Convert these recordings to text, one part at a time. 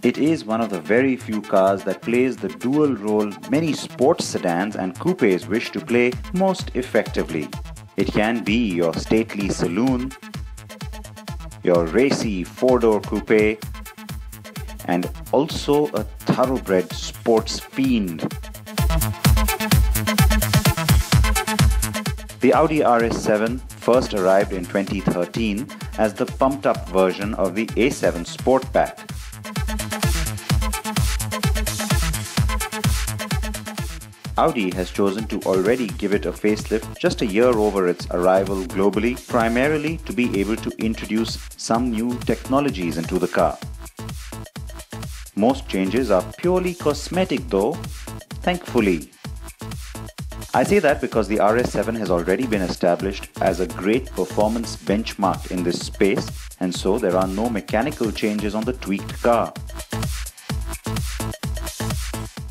It is one of the very few cars that plays the dual role many sports sedans and coupes wish to play most effectively. It can be your stately saloon, your racy four-door coupe, and also a thoroughbred sports fiend. The Audi RS7 first arrived in 2013 as the pumped-up version of the A7 Sportback. Audi has chosen to already give it a facelift just a year over its arrival globally, primarily to be able to introduce some new technologies into the car. Most changes are purely cosmetic though, thankfully. I say that because the RS7 has already been established as a great performance benchmark in this space, and so there are no mechanical changes on the tweaked car.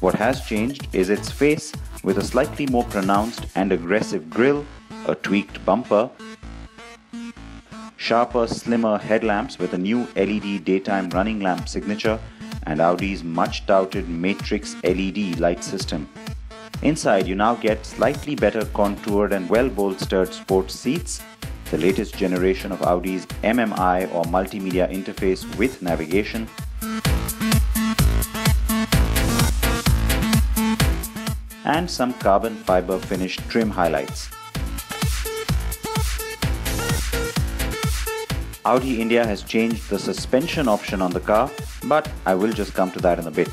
What has changed is its face with a slightly more pronounced and aggressive grille, a tweaked bumper, sharper, slimmer headlamps with a new LED daytime running lamp signature, and Audi's much touted Matrix LED light system. Inside you now get slightly better contoured and well-bolstered sports seats, the latest generation of Audi's MMI or multimedia interface with navigation, and some carbon fiber finished trim highlights. Audi India has changed the suspension option on the car, but I will just come to that in a bit.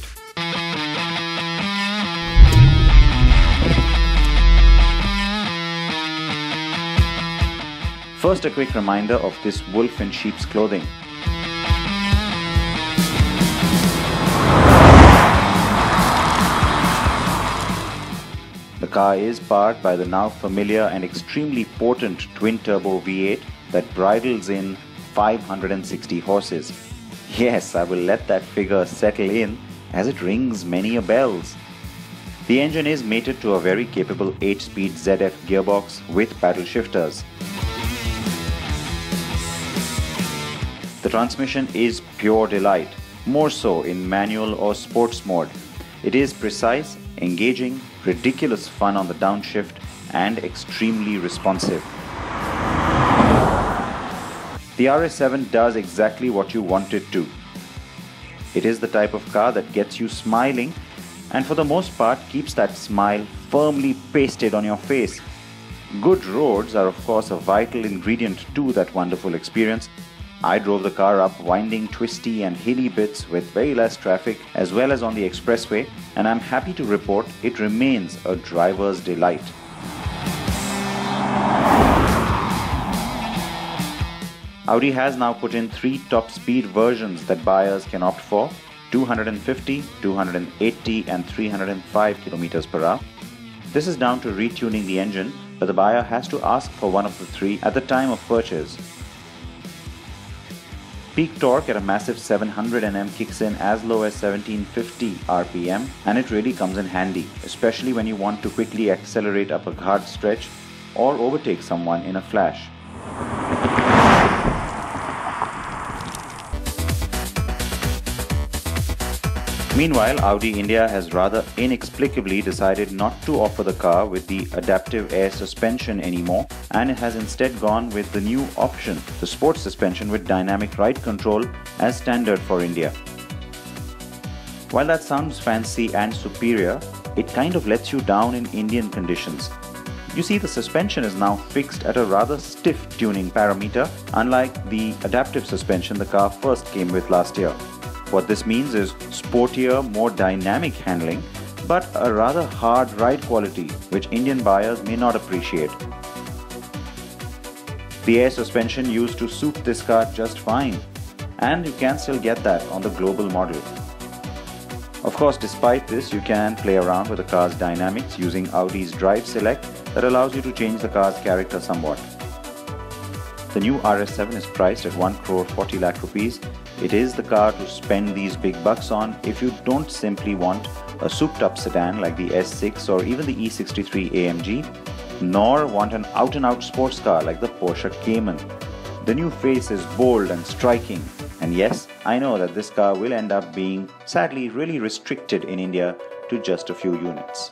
First, a quick reminder of this wolf in sheep's clothing. The car is powered by the now familiar and extremely potent twin-turbo V8 that bridles in 560 horses. Yes, I will let that figure settle in as it rings many a bells. The engine is mated to a very capable 8-speed ZF gearbox with paddle shifters. The transmission is pure delight, more so in manual or sports mode. It is precise, engaging, ridiculous fun on the downshift, and extremely responsive. The RS7 does exactly what you want it to. It is the type of car that gets you smiling and for the most part keeps that smile firmly pasted on your face. Good roads are of course a vital ingredient to that wonderful experience. I drove the car up winding, twisty and hilly bits with very less traffic as well as on the expressway, and I'm happy to report it remains a driver's delight. Audi has now put in 3 top speed versions that buyers can opt for: 250, 280 and 305 km/h. This is down to retuning the engine, but the buyer has to ask for one of the 3 at the time of purchase. Peak torque at a massive 700 Nm kicks in as low as 1750 RPM, and it really comes in handy, especially when you want to quickly accelerate up a hard stretch or overtake someone in a flash. Meanwhile, Audi India has rather inexplicably decided not to offer the car with the adaptive air suspension anymore, and it has instead gone with the new option, the sports suspension with dynamic ride control, as standard for India. While that sounds fancy and superior, it kind of lets you down in Indian conditions. You see, the suspension is now fixed at a rather stiff tuning parameter, unlike the adaptive suspension the car first came with last year. What this means is sportier, more dynamic handling, but a rather hard ride quality, which Indian buyers may not appreciate. The air suspension used to suit this car just fine, and you can still get that on the global model. Of course, despite this, you can play around with the car's dynamics using Audi's Drive Select that allows you to change the car's character somewhat. The new RS7 is priced at 1,40 lakh rupees. It is the car to spend these big bucks on if you don't simply want a souped-up sedan like the S6 or even the E63 AMG, nor want an out-and-out sports car like the Porsche Cayman. The new face is bold and striking, And yes, I know that this car will end up being sadly really restricted in India to just a few units.